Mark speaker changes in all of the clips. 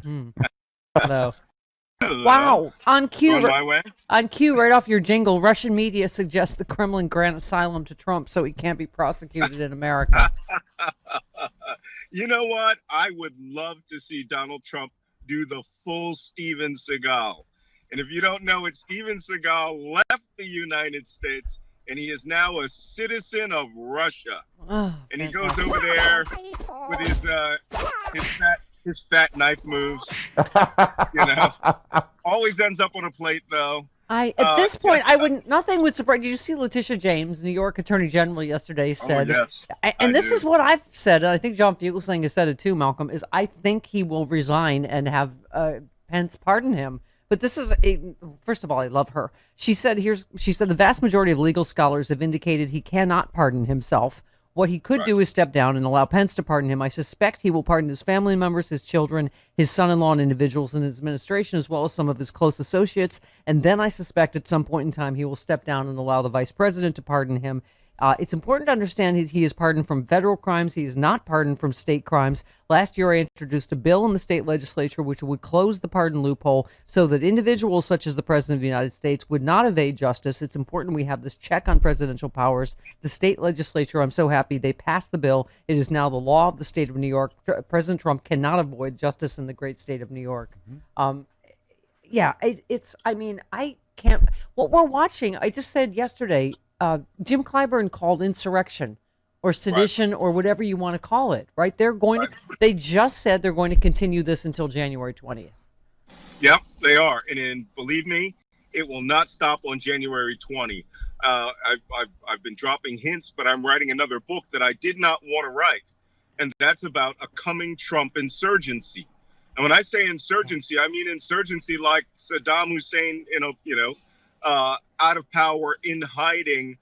Speaker 1: No.
Speaker 2: Hello.
Speaker 1: Wow. On cue,
Speaker 2: Going my way?
Speaker 1: right off your jingle, Russian media suggests the Kremlin grant asylum to Trump so he can't be prosecuted in America.
Speaker 2: You know what? I would love to see Donald Trump do the full Steven Seagal. And if you don't know it, Steven Seagal left the United States and he is now a citizen of Russia.
Speaker 1: Oh,
Speaker 2: And he goes over there with his fat knife moves. You know, always ends up on a plate though.
Speaker 1: At this point, I wouldn't. Nothing would surprise. Did you see Letitia James, New York Attorney General, yesterday said?
Speaker 2: Oh, yes,
Speaker 1: and this is what I've said. And I think John Fugelsang has said it too. Malcolm is. I think he will resign and have Pence pardon him. But this is first of all, I love her. She said the vast majority of legal scholars have indicated he cannot pardon himself. What he could do is step down and allow Pence to pardon him. I suspect he will pardon his family members, his children, his son-in-law, and individuals in his administration, as well as some of his close associates. And then I suspect at some point in time he will step down and allow the vice president to pardon him. It's important to understand he is pardoned from federal crimes. He is not pardoned from state crimes. Last year, I introduced a bill in the state legislature which would close the pardon loophole so that individuals such as the President of the United States would not evade justice. It's important we have this check on presidential powers. The state legislature, I'm so happy they passed the bill. It is now the law of the state of New York. President Trump cannot avoid justice in the great state of New York. I can't. What we're watching, I just said yesterday, Jim Clyburn called insurrection or sedition or whatever you want to call it, right? They just said they're going to continue this until January 20th.
Speaker 2: Yep, they are. And believe me, it will not stop on January 20. I've been dropping hints, but I'm writing another book that I did not want to write. And that's about a coming Trump insurgency. And when I say insurgency, I mean insurgency like Saddam Hussein, out of power, in hiding,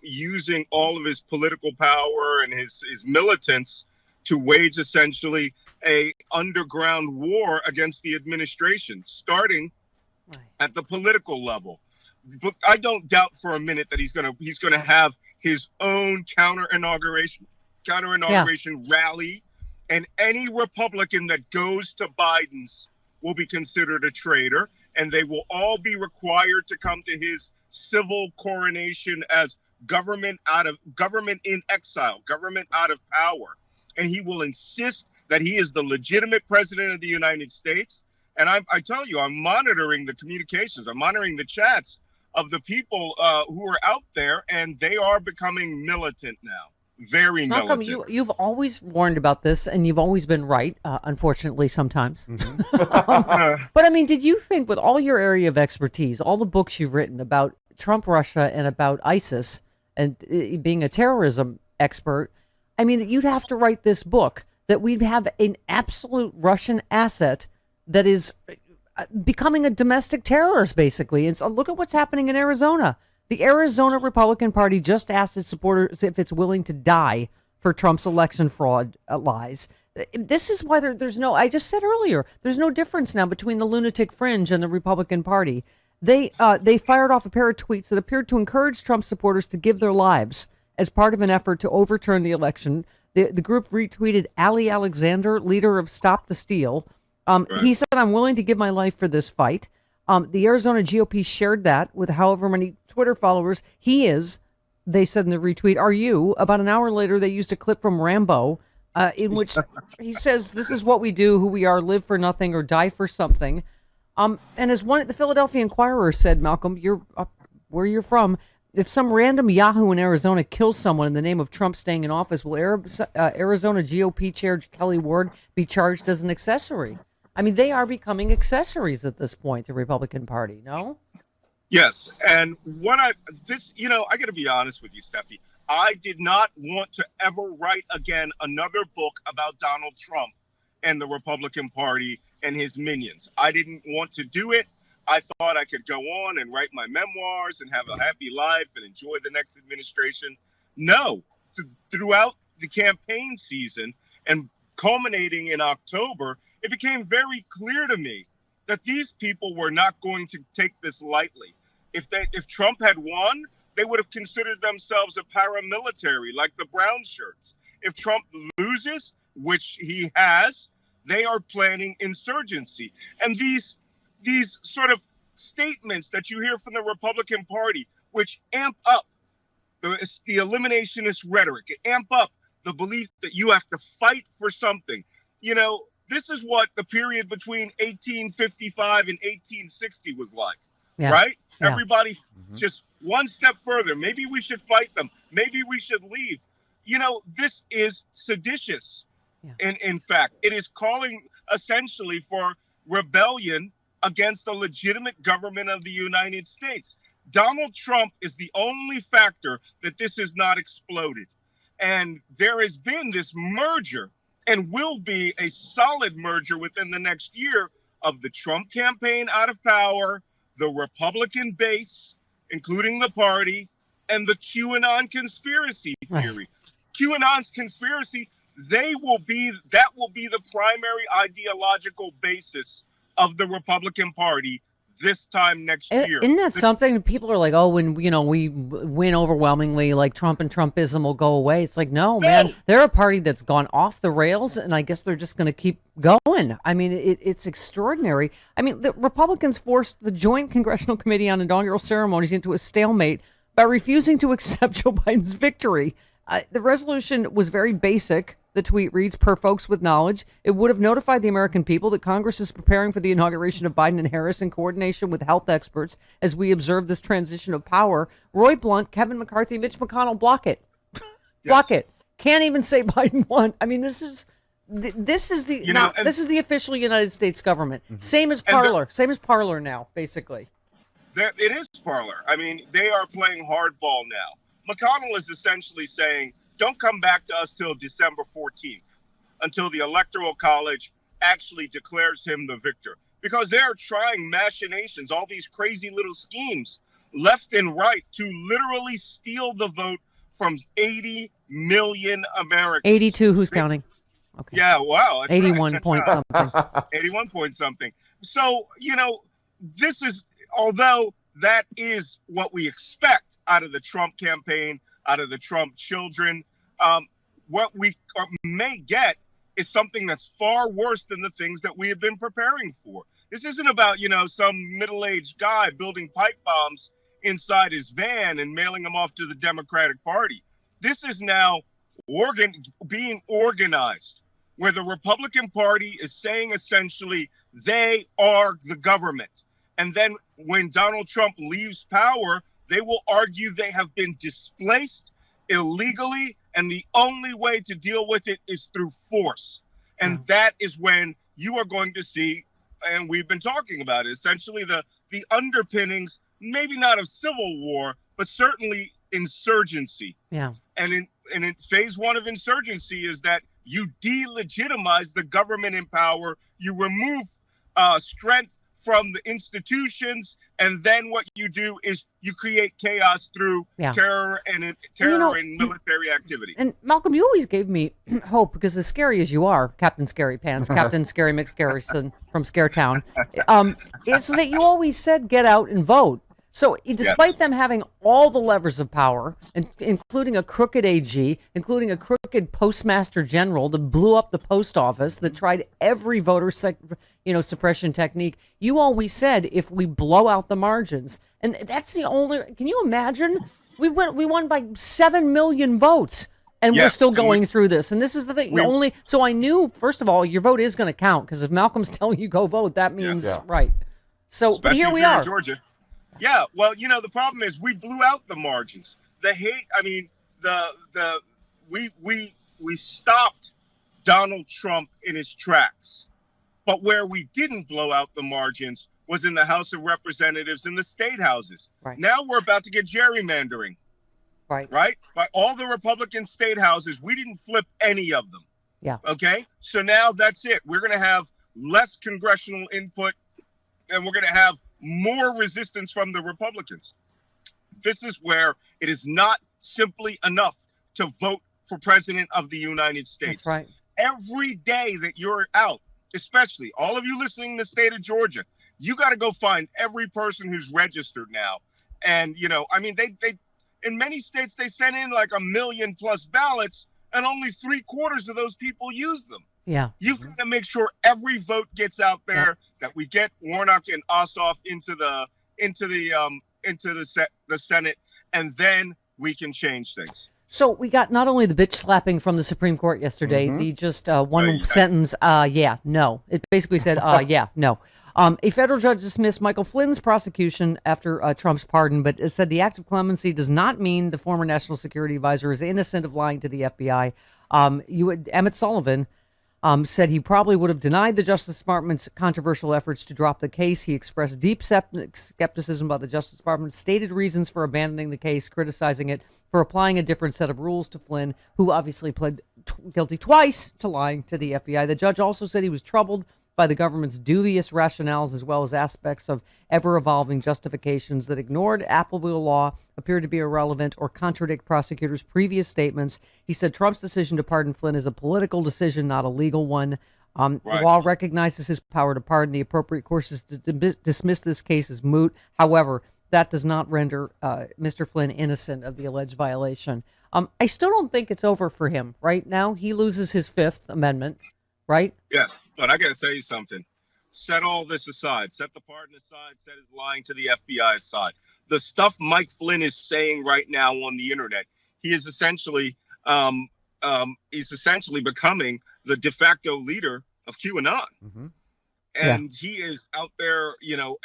Speaker 2: using all of his political power and his militants to wage essentially a underground war against the administration, starting at the political level. But I don't doubt for a minute that he's gonna have his own counter inauguration rally, and any Republican that goes to Biden's will be considered a traitor. And they will all be required to come to his civil coronation as government in exile, government out of power. And he will insist that he is the legitimate president of the United States. And I tell you, I'm monitoring the communications. I'm monitoring the chats of the people who are out there, and they are becoming militant now. Very militant.
Speaker 1: Malcolm, you've always warned about this, and you've always been right, unfortunately, sometimes. But I mean, did you think, with all your area of expertise, all the books you've written about Trump, Russia, and about ISIS, and being a terrorism expert, I mean, you'd have to write this book, that we'd have an absolute Russian asset that is becoming a domestic terrorist, basically. And so look at what's happening in Arizona. The Arizona Republican Party just asked its supporters if it's willing to die for Trump's election fraud lies. This is why there's no, I just said earlier, there's no difference now between the lunatic fringe and the Republican Party. They fired off a pair of tweets that appeared to encourage Trump supporters to give their lives as part of an effort to overturn the election. The group retweeted Ali Alexander, leader of Stop the Steal. He said, "I'm willing to give my life for this fight." The Arizona GOP shared that with however many Twitter followers he is. They said in the retweet, "Are you?" About an hour later, they used a clip from Rambo in which he says, "This is what we do, who we are, live for nothing or die for something." And as the Philadelphia Inquirer said, Malcolm, where you're from, if some random Yahoo in Arizona kills someone in the name of Trump staying in office, will Arizona GOP Chair Kelly Ward be charged as an accessory? I mean, they are becoming accessories at this point, the Republican Party, no?
Speaker 2: Yes. And I got to be honest with you, Steffi. I did not want to ever write again another book about Donald Trump and the Republican Party and his minions. I didn't want to do it. I thought I could go on and write my memoirs and have a happy life and enjoy the next administration. No. Throughout the campaign season and culminating in October, it became very clear to me that these people were not going to take this lightly. If Trump had won, they would have considered themselves a paramilitary like the brown shirts. If Trump loses, which he has, they are planning insurgency. And these sort of statements that you hear from the Republican Party, which amp up the eliminationist rhetoric, amp up the belief that you have to fight for something. This is what the period between 1855 and 1860 was like, right? Yeah. Everybody just one step further. Maybe we should fight them. Maybe we should leave. This is seditious. Yeah. In fact, it is calling essentially for rebellion against the legitimate government of the United States. Donald Trump is the only factor that this has not exploded. And there has been this merger, and will be a solid merger within the next year, of the Trump campaign out of power, the Republican base, including the party, and the QAnon conspiracy theory. QAnon's conspiracy, that will be the primary ideological basis of the Republican Party this time next year.
Speaker 1: Isn't that something? People are like, oh, when we win overwhelmingly, like Trump and Trumpism will go away. It's like, no, man, they're a party that's gone off the rails, and I guess they're just going to keep going. I mean, it's extraordinary. I mean, the Republicans forced the Joint Congressional Committee on Inaugural Ceremonies into a stalemate by refusing to accept Joe Biden's victory. The resolution was very basic. The tweet reads, per folks with knowledge, it would have notified the American people that Congress is preparing for the inauguration of Biden and Harris in coordination with health experts as we observe this transition of power. Roy Blunt, Kevin McCarthy, Mitch McConnell, block it. Block it. Can't even say Biden won. I mean, this is the official United States government. Mm-hmm. Same as Parler now, basically.
Speaker 2: It is Parler. I mean, they are playing hardball now. McConnell is essentially saying, don't come back to us till December 14th, until the Electoral College actually declares him the victor. Because they're trying machinations, all these crazy little schemes, left and right, to literally steal the vote from 80 million Americans.
Speaker 1: 82, who's counting?
Speaker 2: Okay. Yeah, wow.
Speaker 1: 81 right. Point something.
Speaker 2: 81 point something. So, this is, although that is what we expect out of the Trump campaign, out of the Trump children, what we may get is something that's far worse than the things that we have been preparing for. This isn't about, some middle-aged guy building pipe bombs inside his van and mailing them off to the Democratic Party. This is now being organized, where the Republican Party is saying essentially they are the government. And then when Donald Trump leaves power, they will argue they have been displaced illegally, and the only way to deal with it is through force. And that is when you are going to see, and we've been talking about it, essentially the underpinnings, maybe not of civil war, but certainly insurgency.
Speaker 1: Yeah.
Speaker 2: And in phase one of insurgency is that you delegitimize the government in power, you remove strength from the institutions, and then what you do is you create chaos through terror and military activity. And
Speaker 1: Malcolm, you always gave me hope, because as scary as you are, Captain Scary Pants, Captain Scary McScarryson from Scaretown, is that you always said get out and vote. So despite them having all the levers of power, including a crooked AG, including a crooked postmaster general that blew up the post office, that tried every voter suppression technique, you always said if we blow out the margins, and that's the only. Can you imagine? We won by 7 million votes, and we're still going through this. And this is the thing. So I knew, first of all, your vote is going to count, because if Malcolm's telling you go vote, that means right. So
Speaker 2: especially
Speaker 1: here we are,
Speaker 2: Georgia. Yeah, well, the problem is we blew out the margins. The hate, I mean, we stopped Donald Trump in his tracks. But where we didn't blow out the margins was in the House of Representatives and the state houses.
Speaker 1: Right.
Speaker 2: Now we're about to get gerrymandering. Right? By all the Republican state houses, we didn't flip any of them.
Speaker 1: Yeah.
Speaker 2: Okay? So now that's it. We're going to have less congressional input, and we're going to have more resistance from the Republicans. This is where it is not simply enough to vote for president of the United States.
Speaker 1: That's right.
Speaker 2: Every day that you're out, especially all of you listening in the state of Georgia, you got to go find every person who's registered now. And, they in many states, they sent in like 1 million+ ballots, and only 3/4 of those people use them.
Speaker 1: Yeah.
Speaker 2: You've got to make sure every vote gets out there, that we get Warnock and Ossoff into the Senate, and then we can change things.
Speaker 1: So we got not only the bitch slapping from the Supreme Court yesterday, the just one sentence, yeah, no. It basically said, yeah, no. A federal judge dismissed Michael Flynn's prosecution after Trump's pardon, but it said the act of clemency does not mean the former national security advisor is innocent of lying to the FBI. Emmett Sullivan said he probably would have denied the Justice Department's controversial efforts to drop the case. He expressed deep skepticism about the Justice Department's stated reasons for abandoning the case, criticizing it for applying a different set of rules to Flynn, who obviously pled guilty twice to lying to the FBI. The judge also said he was troubled by the government's dubious rationales as well as aspects of ever-evolving justifications that ignored applicable law, appeared to be irrelevant, or contradict prosecutors' previous statements. He said Trump's decision to pardon Flynn is a political decision, not a legal one. The law recognizes his power to pardon. The appropriate course is to dismiss this case as moot. However, that does not render Mr. Flynn innocent of the alleged violation. I still don't think it's over for him. Right now, he loses his Fifth Amendment. Right?
Speaker 2: Yes, but I got to tell you something. Set all this aside. Set the pardon aside. Set his lying to the FBI aside. The stuff Mike Flynn is saying right now on the internet, he is essentially, becoming the de facto leader of QAnon, and he is out there.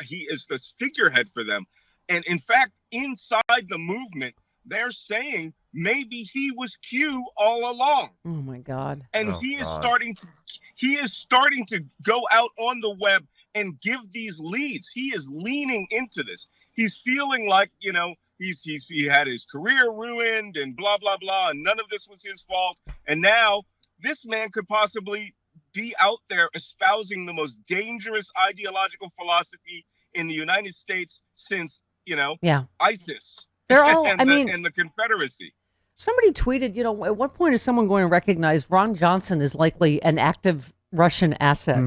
Speaker 2: He is this figurehead for them. And in fact, inside the movement, they're saying maybe he was Q all along.
Speaker 1: Oh my God!
Speaker 2: And he is starting to go out on the web and give these leads. He is leaning into this. He's feeling like he had his career ruined and blah blah blah, and none of this was his fault. And now this man could possibly be out there espousing the most dangerous ideological philosophy in the United States since ISIS.
Speaker 1: They're all,
Speaker 2: and the Confederacy.
Speaker 1: Somebody tweeted, at what point is someone going to recognize Ron Johnson is likely an active Russian asset?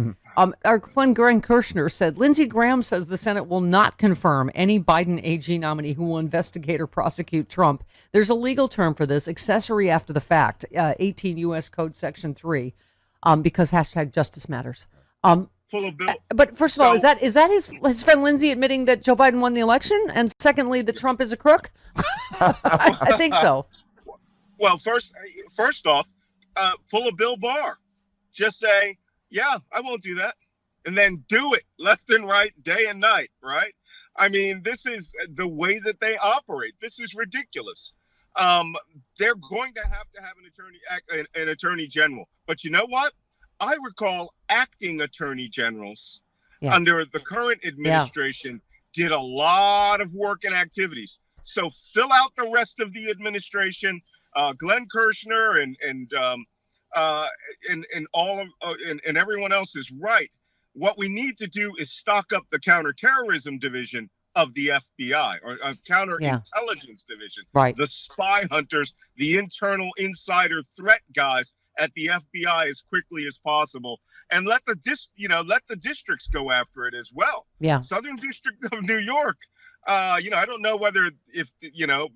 Speaker 1: Our friend Glenn Kirshner said, Lindsey Graham says the Senate will not confirm any Biden AG nominee who will investigate or prosecute Trump. There's a legal term for this, accessory after the fact, 18 U.S. Code Section 3, because hashtag justice matters. But first of all, is that his friend Lindsey admitting that Joe Biden won the election? And secondly, that Trump is a crook? I think so.
Speaker 2: Well, first off, pull a Bill Barr. Just say, yeah, I won't do that. And then do it left and right, day and night, right? I mean, this is the way that they operate. This is ridiculous. They're going to have an attorney general. But you know what? I recall acting attorney generals under the current administration did a lot of work and activities. So fill out the rest of the administration. Glenn Kirshner and everyone else is right. What we need to do is stock up the counterterrorism division of the FBI or counterintelligence division.
Speaker 1: Right.
Speaker 2: The spy hunters, the internal insider threat guys at the FBI as quickly as possible, and let the districts go after it as well.
Speaker 1: Yeah.
Speaker 2: Southern District of New York. I don't know if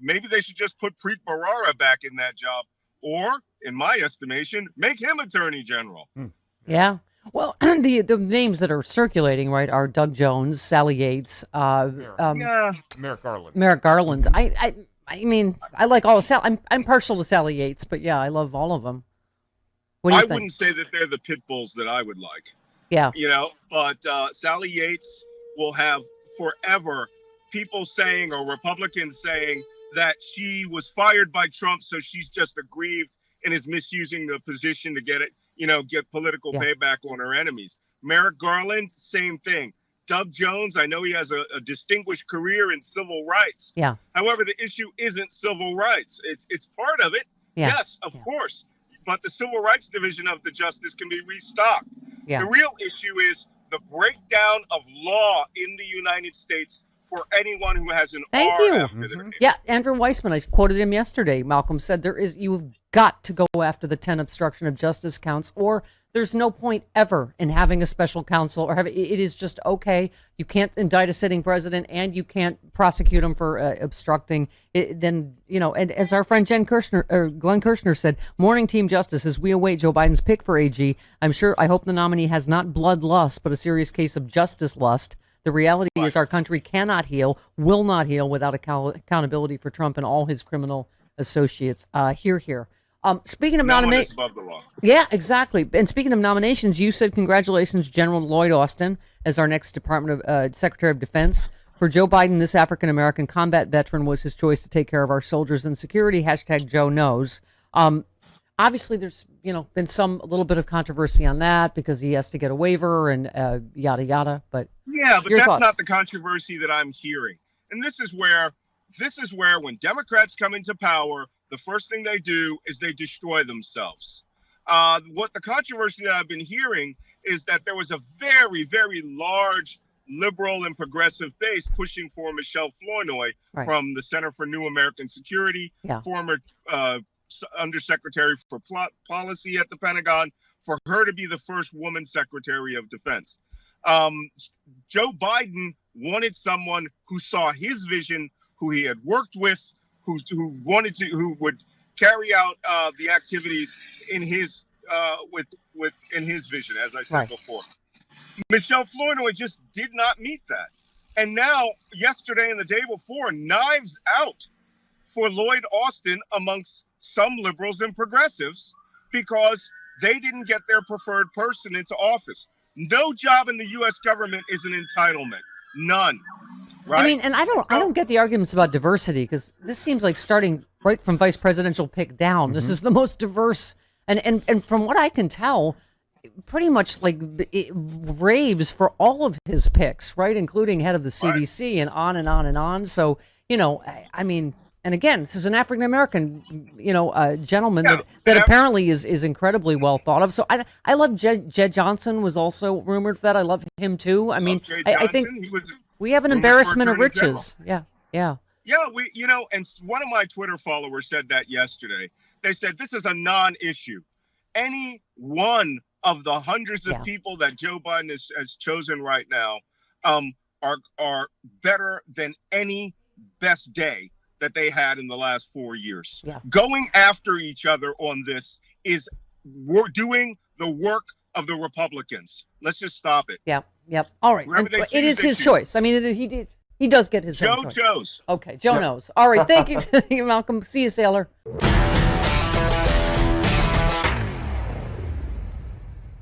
Speaker 2: maybe they should just put Preet Bharara back in that job, or, in my estimation, make him attorney general.
Speaker 1: Yeah. Well, the names that are circulating, right, are Doug Jones, Sally Yates,
Speaker 3: Merrick Garland.
Speaker 1: Merrick Garland. I mean, I like all of I'm partial to Sally Yates, but yeah, I love all of them. What do you think?
Speaker 2: Wouldn't say that they're the pit bulls that I would like.
Speaker 1: Yeah.
Speaker 2: But Sally Yates will have forever people saying, or Republicans saying, that she was fired by Trump, so she's just aggrieved and is misusing the position to get political payback on her enemies. Merrick Garland, same thing. Doug Jones, I know he has a distinguished career in civil rights.
Speaker 1: Yeah.
Speaker 2: However, the issue isn't civil rights. It's part of it.
Speaker 1: Yeah.
Speaker 2: Yes, of course. But the civil rights division of the justice can be restocked.
Speaker 1: Yeah.
Speaker 2: The real issue is the breakdown of law in the United States for anyone who has an R after their name.
Speaker 1: Yeah, Andrew Weissman, I quoted him yesterday. Malcolm said you've got to go after the 10 obstruction of justice counts, or there's no point ever in having a special counsel or having, it is just okay. You can't indict a sitting president and you can't prosecute him for obstructing. Then, and as our friend Glenn Kirshner said, morning team justice, as we await Joe Biden's pick for AG, I hope the nominee has not bloodlust, but a serious case of justice lust. The reality is our country cannot heal, will not heal without accountability for Trump and all his criminal associates. Hear. Speaking of nominations, yeah, exactly. And speaking of nominations, you said congratulations, General Lloyd Austin, as our next Department of Secretary of Defense. For Joe Biden, this African-American combat veteran was his choice to take care of our soldiers and security. # Joe knows. Obviously, there's been a little bit of controversy on that because he has to get a waiver and yada yada. But
Speaker 2: that's thoughts? Not the controversy that I'm hearing. And this is where when Democrats come into power, the first thing they do is they destroy themselves. What the controversy that I've been hearing is that there was a very, very large liberal and progressive base pushing for Michelle Flournoy from the Center for New American Security, former Undersecretary for Policy at the Pentagon, for her to be the first woman Secretary of Defense. Joe Biden wanted someone who saw his vision, who he had worked with, who would carry out the activities in his in his vision, as I said before. Michelle Flournoy just did not meet that. And now, yesterday and the day before, knives out for Lloyd Austin amongst some liberals and progressives because they didn't get their preferred person into office. No job in the U.S. government is an entitlement. None. Right?
Speaker 1: I mean, and I don't get the arguments about diversity, because this seems like starting right from vice presidential pick down. Mm-hmm. This is the most diverse, and from what I can tell, pretty much like it raves for all of his picks, right, including head of the CDC and on and on and on. So, I mean, and again, this is an African American, gentleman that apparently is incredibly well thought of. So I love Jed Johnson was also rumored for that. I love him too. I mean, I think we have an embarrassment of riches. Yeah. Yeah, and one of my Twitter followers said that yesterday. They said this is a non-issue. Any one of the hundreds of people that Joe Biden has chosen right now are better than any best day that they had in the last 4 years. Yeah. Going after each other on this is we're doing the work of the Republicans. Let's just stop it. Yeah. Yep. All right. It is his choice. I mean, he does get his own choice.
Speaker 2: Joe chose.
Speaker 1: Okay. Joe knows. All right. Thank you, Malcolm. See you, Sailor.